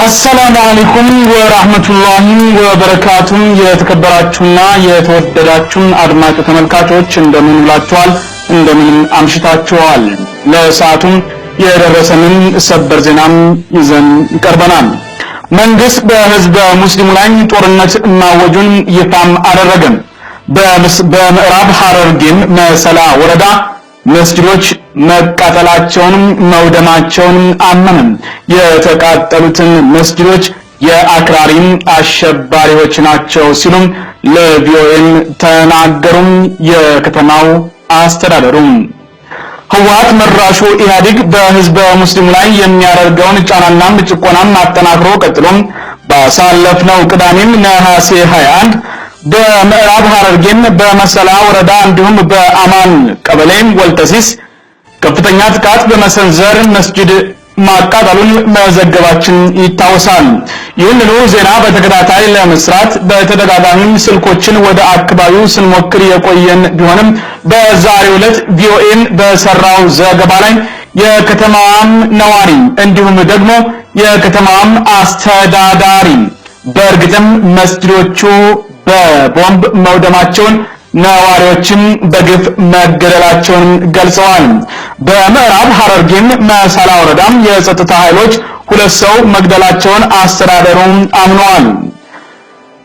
السلام عليكم ورحمة الله وبركاته የተከበራችሁና የተወደዳችሁ አድማጭ ተመልካቾች እንደምን ውላችኋል እንደምን አምሽታችኋል ለሰዓቱም የደረሰንን ሰበር ዜናም ይዘን ቀርበናል መንግስት በህዝብ ሙስሊሙ ላይ ጦርነት ማወጁን ይፋም አደረገ በምዕራብ ሐረርጌም መሰላ ወረዳ መስጊዶች መቃጠላቸውን መውደማቸውን አመነ የተቃጠሉትን መስጊዶች የአክራሪም አሸባሪዎች ናቸው ሲሉም ለቪኦኤም ተናገሩም የከተማው አስተዳደሩም ህወሓት መራሹ ኢህአዴግ በህዝብ ሙስሊም ላይ የሚያደርገውን ጫናና ጭቆናን አጠናክሮ ቀጥሎም ባሳለፍነው ቅዳሜም ነሐሴ 21 በምዕራብ ሐረርጌም በመሰላ ወረዳ እንዲሁም በአማን ቀበሌም ወልተሲስ ከፍተኛ ጥቃት በመሰንዘር መስጊድ ማቃጠሉን መዘገባችን ይታወሳል ይህንኑ ዜና በተከታታይ ለመስራት በተደጋጋሚ ስልኮችን ወደ አካባቢው ስንሞክር የቆየን ቢሆንም በዛሬው ዕለት ቪኦኤን በሰራው ዘገባ ላይ የከተማዋም ነዋሪ እንዲሁም ደግሞ የከተማዋም አስተዳዳሪ በእርግጥም መስጊዶቹ በቦምብ መውደማቸውን ነዋሪዎችም በግፍ መገደላቸውን ገልጸዋል በምዕራብ ሐረርጌም መሰላ ወረዳም የጸጥታ ኃይሎች ሁለት ሰው መግደላቸውን አስተዳደሩ አምነዋል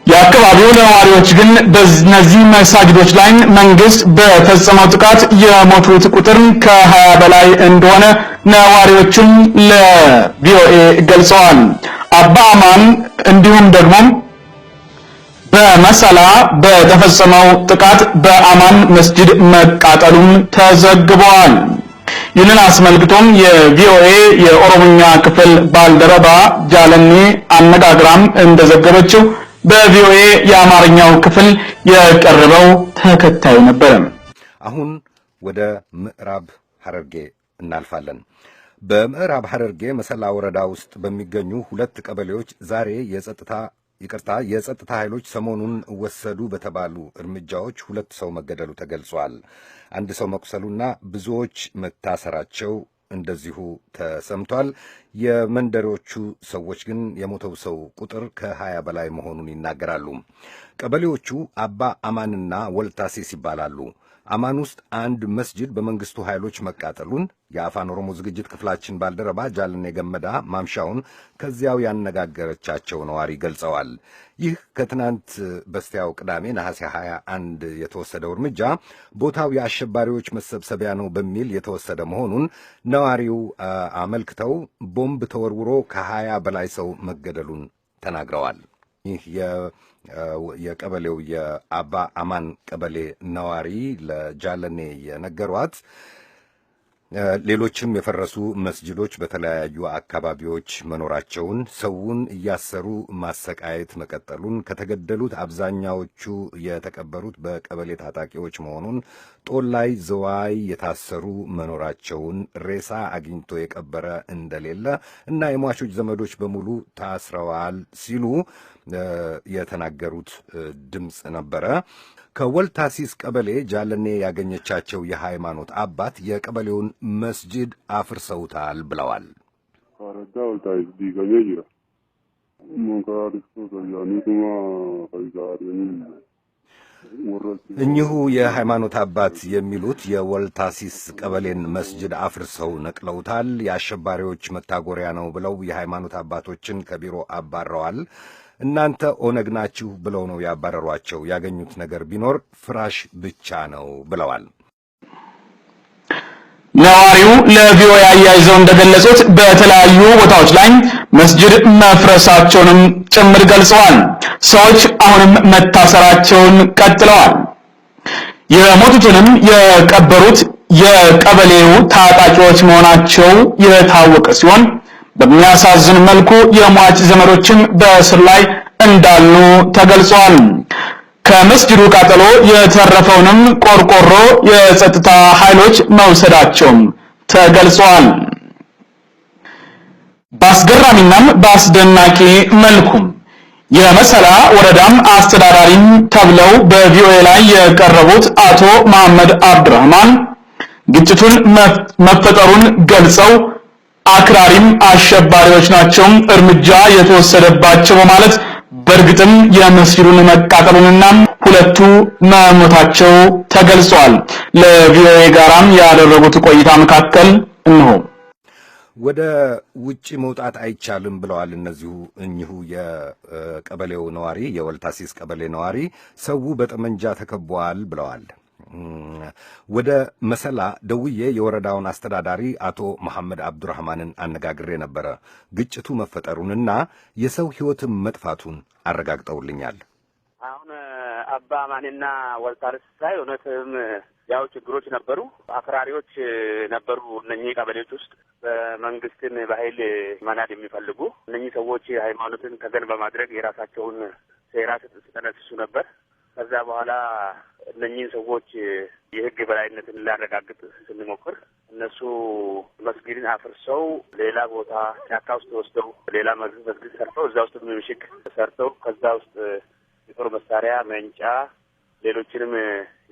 የአካባቢው ነዋሪዎች ግን በእነዚህ መስጊዶች ላይ መንግስት በፈጸመው ጥቃት የሞቱት ቁጥር ከ20 በላይ እንደሆነ ነዋሪዎችም ለቪኦኤ ገልጸዋል አባ አማን እንዲሁም ደግሞ በመሰላ በተፈጸመው ጥቃት በአማን መስጊድ መቃጠሉም ተዘግቧል ይህንን አስመልክቶም የቪኦኤ የኦሮሞኛ ክፍል ባልደረባ ጃለኔ አነጋግራም እንደዘገበችው በቪኦኤ የአማርኛው ክፍል የቀረበው ተከታዩ ነበር አሁን ወደ ምዕራብ ሐረርጌ እናልፋለን በምዕራብ ሐረርጌ መሰላ ወረዳ ውስጥ በሚገኙ ሁለት ቀበሌዎች ዛሬ የጸጥታ ኃይሎች ሰሞኑን ወሰዱ በተባሉ እርምጃዎች ሁለት ሰው መገደሉ ተገልጿል አንድ ሰው መቁሰሉና ብዙዎች መታሰራቸው እንደዚሁ ተሰምቷል የመንደሮቹ ሰዎች ግን የሞተው ሰው ቁጥር ከ20 በላይ መሆኑን ይናገራሉ ቀበሌዎቹ አባ አማንና ወልታሲስ ይባላሉ አማን ውስጥ አንድ መስጊድ በመንግስቱ ኃይሎች መቃጠሉን የአፋን ኦሮሞ ዝግጅት ክፍላችን ባልደረባ ጃለኔ ገመዳ ማምሻውን ከዚያው ያነጋገረቻቸው ነዋሪ ገልጸዋል ይህ ከትናንት በስቲያው ቅዳሜ ነሐሴ 21 የተወሰደው እርምጃ ቦታው የአሸባሪዎች መሰብሰቢያ ነው በሚል የተወሰደ መሆኑን ነዋሪው አመልክተው ቦምብ ተወርውሮ ከ20 በላይ ሰው መገደሉን ተናግረዋል ይህ የቀበሌው የአባ አማን ቀበሌ ነዋሪ ለጃለኔ የነገሯት ሌሎችም የፈረሱ መስጊዶች በተለያዩ አካባቢዎች መኖራቸውን ሰውን እያሰሩ ማሰቃየት መቀጠሉን ከተገደሉት አብዛኛዎቹ የተቀበሩት በቀበሌ ታጣቂዎች መሆኑን ጦላይ ዘዋይ የታሰሩ መኖራቸውን ሬሳ አግኝቶ የቀበረ እንደሌለ እና የሟቾች ዘመዶች በሙሉ ታስረዋል ሲሉ የተናገሩት ድምጽ ነበረ ከወልታሲስ ቀበሌ ጃለኔ ያገኘቻቸው የሃይማኖት አባት የቀበሌውን መስጊድ አፍርሰውታል ብለዋል እኚሁ የሃይማኖት አባት የሚሉት የወልታሲስ ቀበሌን መስጊድ አፍርሰው ነቅለውታል የአሸባሪዎች መታጎሪያ ነው ብለው የሃይማኖት አባቶችን ከቢሮ አባረዋል እናንተ ኦነግ ናችሁ ብለው ነው ያባረሯቸው ያገኙት ነገር ቢኖር ፍራሽ ብቻ ነው ብለዋል ነዋሪው ለቪኦኤ አያይዘው እንደገለጹት በተለያዩ ቦታዎች ላይ መስጊድ መፍረሳቸውንም ጭምር ገልጸዋል ሰዎች አሁንም መታሰራቸውን ቀጥለዋል የሞቱትንም የቀበሩት የቀበሌው ታጣቂዎች መሆናቸው የታወቀ ሲሆን በሚያሳዝን መልኩ የሟች ዘመዶችም በእስር ላይ እንዳሉ ተገልጿል ከመስጊዱ ቃጠሎ የተረፈውንም ቆርቆሮ የጸጥታ ኃይሎች መውሰዳቸው ተገልጿል ባስገራሚና ባስደናቂ መልኩ የመሰላ ወረዳም አስተዳዳሪም ተብለው በቪኦኤ ላይ የቀረቡት አቶ መሐመድ አብዱራህማን ግጭቱን መፈጠሩን ገልጸው አክራሪም አሸባሪዎች ናቸው እርምጃ የተወሰደባቸው በማለት በእርግጥም የመስጊዱን መቃጠሉንና ሁለቱ መሞታቸው ተገልጿል። ለቪኦኤ ጋራም ያደረጉት ቆይታ መካከል እንሆ ወደ ውጪ መውጣት አይቻልም ብለዋል እኚሁ የቀበሌው ነዋሪ የወልታሲስ ቀበሌ ነዋሪ። ሰው በጠመንጃ ተከቧል ብለዋል። ወደ መሰላ ደውዬ የወረዳውን አስተዳዳሪ አቶ መሐመድ አብዱራህማንን አነጋግሬ ነበረ። ግጭቱ መፈጠሩንና የሰው ሕይወትም መጥፋቱን አረጋግጠውልኛል። አሁን አባ ማንና ወልታርስ ላይ እውነትም ያው ችግሮች ነበሩ፣ አክራሪዎች ነበሩ። እነኚህ ቀበሌዎች ውስጥ በመንግስትን በኃይል መናድ የሚፈልጉ እነኚህ ሰዎች ሃይማኖትን ተገን በማድረግ የራሳቸውን ሴራ ሲጠነስሱ ነበር። ከዛ በኋላ እነኚህን ሰዎች የህግ በላይነትን ላረጋግጥ ስንሞክር እነሱ መስጊድን አፍርሰው ሌላ ቦታ ጫካ ውስጥ ወስደው ሌላ መስጊድ ሰርተው እዛ ውስጥ ምሽግ ሰርተው ከዛ ውስጥ የጦር መሳሪያ መንጫ ሌሎችንም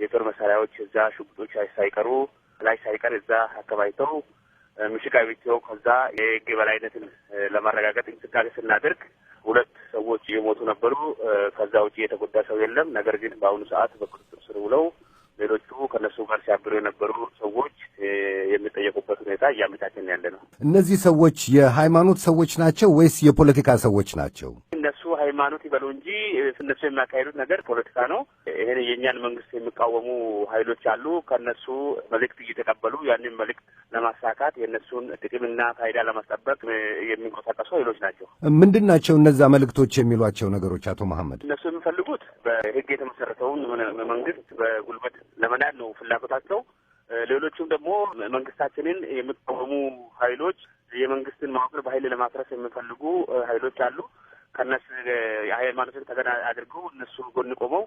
የጦር መሳሪያዎች እዛ ሽጉጦች ሳይቀሩ ላይ ሳይቀር እዛ አከባይተው ምሽግ አብይተው ከዛ የህግ በላይነትን ለማረጋገጥ እንቅስቃሴ ስናደርግ ሁለት ሰዎች የሞቱ ነበሩ። ከዛ ውጪ የተጎዳ ሰው የለም። ነገር ግን በአሁኑ ሰዓት በቁጥጥር ስር ውለው ሌሎቹ ከነሱ ጋር ሲያብሩ የነበሩ ሰዎች የሚጠየቁበት ሁኔታ እያመቻቸን ያለ ነው። እነዚህ ሰዎች የሃይማኖት ሰዎች ናቸው ወይስ የፖለቲካ ሰዎች ናቸው? እነሱ ሃይማኖት ይበሉ እንጂ እነሱ የሚያካሂዱት ነገር ፖለቲካ ነው። ይሄን የእኛን መንግስት የሚቃወሙ ኃይሎች አሉ። ከነሱ መልእክት እየተቀበሉ ያንን መልእክት ለማሳካት የእነሱን ጥቅምና ፋይዳ ለማስጠበቅ የሚንቀሳቀሱ ኃይሎች ናቸው። ምንድን ናቸው እነዛ መልእክቶች የሚሏቸው ነገሮች አቶ መሐመድ? እነሱ የሚፈልጉት በህግ የተመሰረተውን መንግስት በጉልበት ለመናድ ነው ፍላጎታቸው። ሌሎቹም ደግሞ መንግስታችንን የሚቃወሙ ኃይሎች የመንግስትን መዋቅር በኃይል ለማፍረስ የሚፈልጉ ኃይሎች አሉ። ከነሱ የሃይማኖትን ተገን አድርገው እነሱ ጎን ቆመው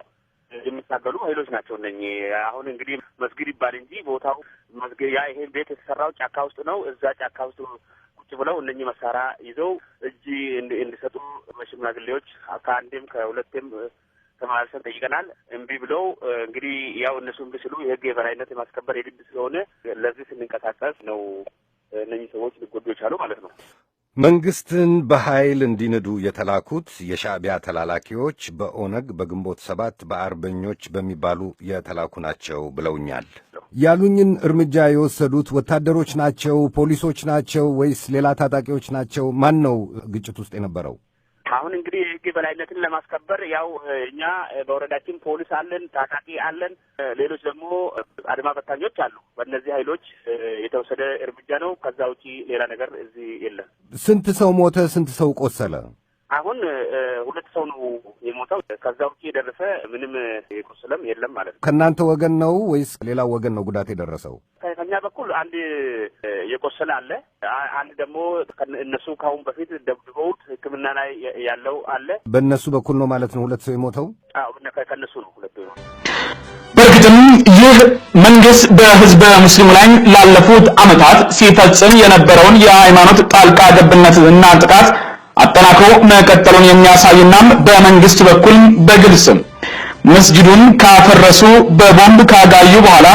የሚታገሉ ኃይሎች ናቸው እነኚህ። አሁን እንግዲህ መስጊድ ይባል እንጂ ቦታው መስጊድ ይሄን ቤት የተሰራው ጫካ ውስጥ ነው። እዛ ጫካ ውስጥ ቁጭ ብለው እነኚህ መሳሪያ ይዘው እጅ እንዲሰጡ በሽማግሌዎች ከአንዴም ከሁለቴም ተማልሰን ጠይቀናል። እምቢ ብለው እንግዲህ ያው እነሱ እምቢ ሲሉ የህግ የበላይነት የማስከበር የግድ ስለሆነ ለዚህ ስንንቀሳቀስ ነው እነኚህ ሰዎች ሊጎዱ የቻሉ ማለት ነው። መንግስትን በኃይል እንዲንዱ የተላኩት የሻዕቢያ ተላላኪዎች በኦነግ በግንቦት 7 በአርበኞች በሚባሉ የተላኩ ናቸው ብለውኛል። ያሉኝን እርምጃ የወሰዱት ወታደሮች ናቸው፣ ፖሊሶች ናቸው ወይስ ሌላ ታጣቂዎች ናቸው? ማን ነው ግጭት ውስጥ የነበረው? አሁን እንግዲህ የህግ በላይነትን ለማስከበር ያው እኛ በወረዳችን ፖሊስ አለን፣ ታጣቂ አለን፣ ሌሎች ደግሞ አድማ በታኞች አሉ። በእነዚህ ኃይሎች የተወሰደ እርምጃ ነው። ከዛ ውጪ ሌላ ነገር እዚህ የለም። ስንት ሰው ሞተ? ስንት ሰው ቆሰለ? አሁን ሁለት ሰው ነው የሞተው። ከዛ ውጪ የደረሰ ምንም የቆሰለም የለም ማለት ነው። ከእናንተ ወገን ነው ወይስ ሌላው ወገን ነው ጉዳት የደረሰው? ከኛ በኩል አንድ የቆሰለ አለ። አንድ ደግሞ እነሱ ካሁን በፊት ደብድበውት ሕክምና ላይ ያለው አለ። በእነሱ በኩል ነው ማለት ነው ሁለት ሰው የሞተው? አዎ ከእነሱ ነው ሁለት ሰው። በእርግጥም ይህ መንግስት በህዝበ ሙስሊሙ ላይ ላለፉት ዓመታት ሲፈጽም የነበረውን የሃይማኖት ጣልቃ ገብነት እና ጥቃት አጠናክሮ መቀጠሉን የሚያሳይና በመንግስት በኩል በግልጽ መስጊዱን ካፈረሱ በቦምብ ካጋዩ በኋላ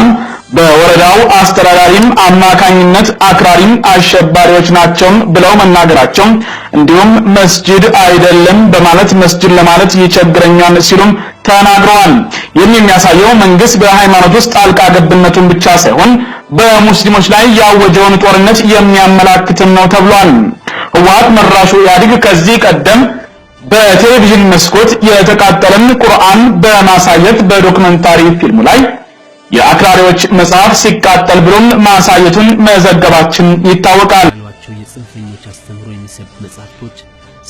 በወረዳው አስተዳዳሪም አማካኝነት አክራሪም አሸባሪዎች ናቸው ብለው መናገራቸው እንዲሁም መስጊድ አይደለም በማለት መስጊድ ለማለት ይቸግረኛል ሲሉም ተናግረዋል። ይህም የሚያሳየው መንግስት በሃይማኖት ውስጥ ጣልቃ ገብነቱን ብቻ ሳይሆን በሙስሊሞች ላይ ያወጀውን ጦርነት የሚያመላክትም ነው ተብሏል። ህወሓት መራሹ ኢህአዴግ ከዚህ ቀደም በቴሌቪዥን መስኮት የተቃጠለን ቁርአን በማሳየት በዶክመንታሪ ፊልሙ ላይ የአክራሪዎች መጽሐፍ ሲቃጠል ብሎም ማሳየቱን መዘገባችን ይታወቃል። የጽንፈኞች አስተምሮ የሚሰብኩ መጽሐፍቶች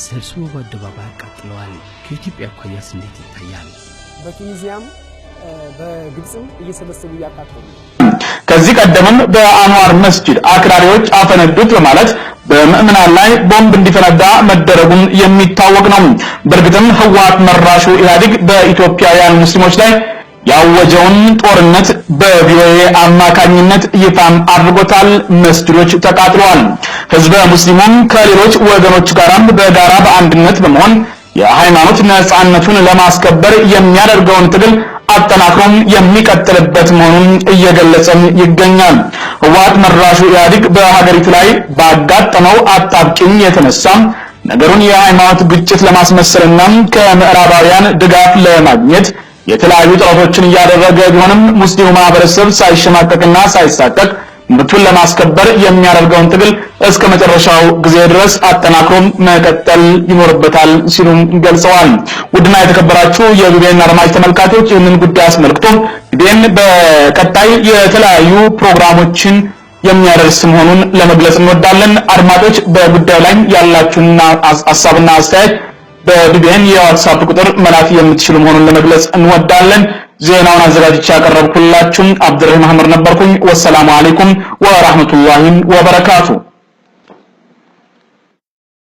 ሰብስቦ በአደባባይ አቃጥለዋል። ከኢትዮጵያ አኳያስ እንዴት ይታያል? በቱኒዚያም በግብጽም እየሰበሰቡ ያቃጠሉ። ከዚህ ቀደምም በአንዋር መስጂድ አክራሪዎች አፈነዱት በማለት በምዕመናን ላይ ቦምብ እንዲፈነዳ መደረጉን የሚታወቅ ነው። በእርግጥም ህወሓት መራሹ ኢህአዴግ በኢትዮጵያውያን ሙስሊሞች ላይ ያወጀውን ጦርነት በቪኦኤ አማካኝነት ይፋም አድርጎታል። መስጂዶች ተቃጥለዋል። ህዝበ ሙስሊሙም ከሌሎች ወገኖች ጋርም በጋራ በአንድነት በመሆን የሃይማኖት ነጻነቱን ለማስከበር የሚያደርገውን ትግል አጠናክሮም የሚቀጥልበት መሆኑን እየገለጸም ይገኛል። ህወሓት መራሹ ኢህአዴግ በሀገሪቱ ላይ ባጋጠመው አጣብቂኝ የተነሳ ነገሩን የሃይማኖት ግጭት ለማስመሰልና ከምዕራባውያን ድጋፍ ለማግኘት የተለያዩ ጥረቶችን እያደረገ ቢሆንም ሙስሊሙ ማህበረሰብ ሳይሸማቀቅና ሳይሳቀቅ መብቱን ለማስከበር የሚያደርገውን ትግል እስከ መጨረሻው ጊዜ ድረስ አጠናክሮም መቀጠል ይኖርበታል ሲሉም ገልጸዋል። ውድና የተከበራችሁ የቢቢኤን አድማጭ ተመልካቾች ይህንን ጉዳይ አስመልክቶ ቢቢኤን በቀጣይ የተለያዩ ፕሮግራሞችን የሚያደርስ መሆኑን ለመግለጽ እንወዳለን። አድማጮች በጉዳዩ ላይ ያላችሁን ሐሳብና አስተያየት በቢቢኤን የዋትስአፕ ቁጥር መላክ የምትችሉ መሆኑን ለመግለጽ እንወዳለን። ዜናውን አዘጋጅቼ ያቀረብኩላችሁ አብዱራሂም መሐመድ ነበርኩኝ። ወሰላሙ አለይኩም ወራህመቱላሂ ወበረካቱ።